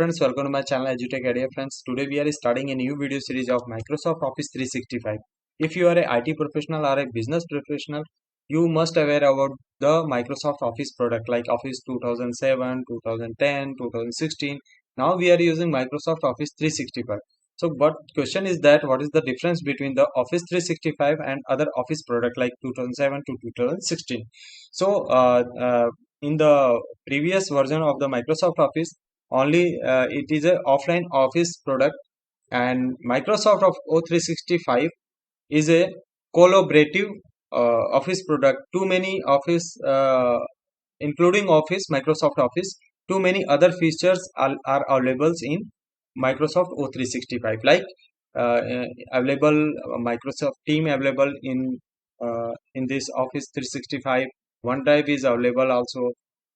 Friends, welcome to my channel EdutechIdea. Friends, today we are starting a new video series of Microsoft Office 365. If you are a IT professional or a business professional, you must aware about the Microsoft Office product like Office 2007, 2010, 2016. Now we are using Microsoft Office 365. So, but question is that what is the difference between the Office 365 and other Office product like 2007 to 2016? So, in the previous version of the Microsoft Office, only it is a offline office product, and Microsoft of O365 is a collaborative office product. Too many office including office Microsoft Office, too many other features are available in Microsoft O365 like available Microsoft Team available in this Office 365. OneDrive is available also,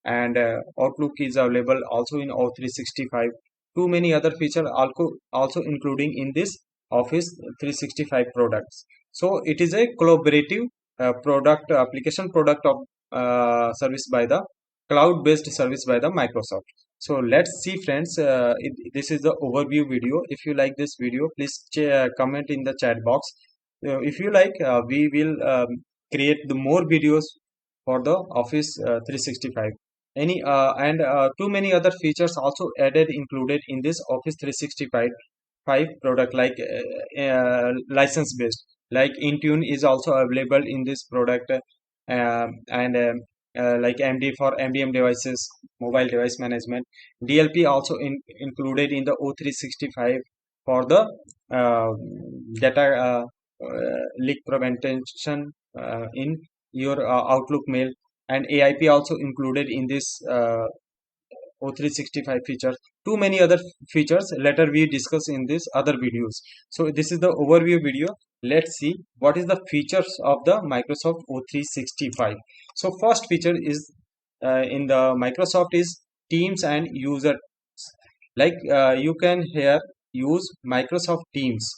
and Outlook is available also in O365. Too many other features also including in this Office 365 products. So it is a collaborative product application product of service by the cloud-based service by the Microsoft. So let's see, friends. This is the overview video. If you like this video, please comment in the chat box. If you like, we will create the more videos for the Office 365. Any and too many other features also added included in this Office 365 product like license based, like Intune is also available in this product, and like MD for MDM devices, mobile device management. DLP also included in the O365 for the data leak prevention in your Outlook mail, and AIP also included in this O365 features. Too many other features later we discuss in this other videos. So this is the overview video. Let's see what is the features of the Microsoft O365. So first feature is in the Microsoft is Teams and Users. Like you can here use Microsoft Teams.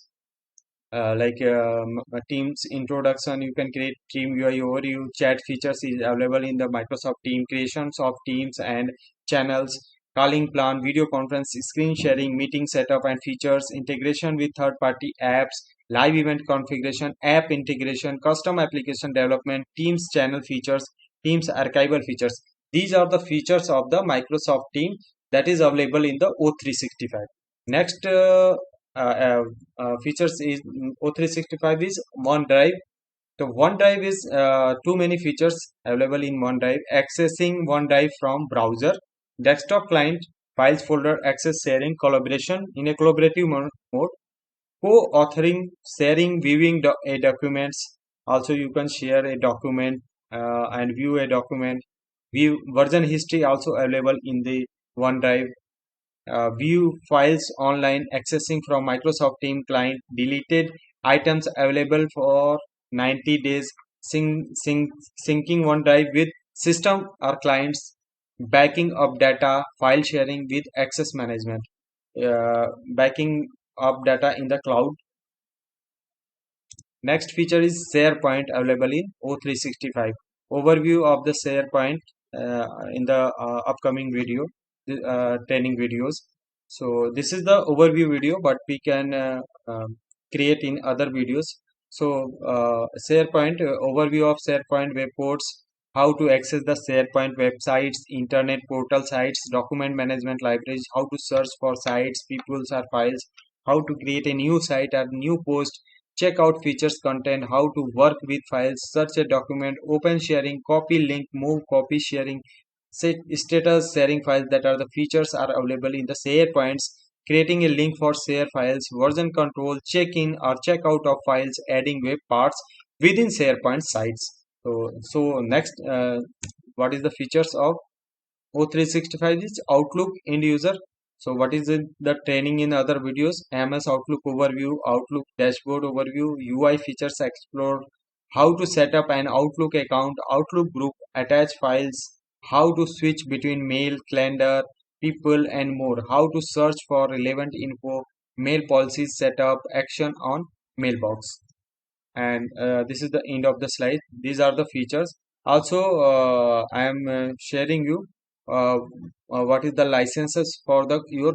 Teams introduction, you can create team UI overview. Chat features is available in the Microsoft Team. Creations of teams and channels, calling plan, video conference, screen sharing, meeting setup and features, integration with third party apps, live event configuration, app integration, custom application development, Teams channel features, Teams archival features. These are the features of the Microsoft Team that is available in the O365. Next features is O365 is OneDrive. So OneDrive is too many features available in OneDrive. Accessing OneDrive from browser, desktop client, files folder access, sharing, collaboration in a collaborative mode, co-authoring, sharing, viewing documents. Also you can share a document and view a document. View version history also available in the OneDrive. View files online, accessing from Microsoft Team client, deleted items available for 90 days, syncing OneDrive with system or clients, backing up data, file sharing with access management, backing up data in the cloud. Next feature is SharePoint available in O365. Overview of the SharePoint in the upcoming video, training videos. So this is the overview video, but we can create in other videos. So SharePoint overview of SharePoint web ports, how to access the SharePoint websites, internet portal sites, document management libraries, how to search for sites, peoples or files, how to create a new site or new post, check out features content, how to work with files, search a document, open sharing, copy link, move copy sharing, set status sharing files. That are the features are available in the SharePoints. Creating a link for share files, version control, check in or check out of files, adding web parts within SharePoint sites. So next, what is the features of O365 is Outlook end user. So what is the training in other videos? MS Outlook overview, Outlook dashboard overview, UI features explored, how to set up an Outlook account, Outlook group, attach files, how to switch between mail, calendar, people and more, how to search for relevant info, mail policies setup, action on mailbox. And this is the end of the slide. These are the features. Also I am sharing you what is the licenses for the your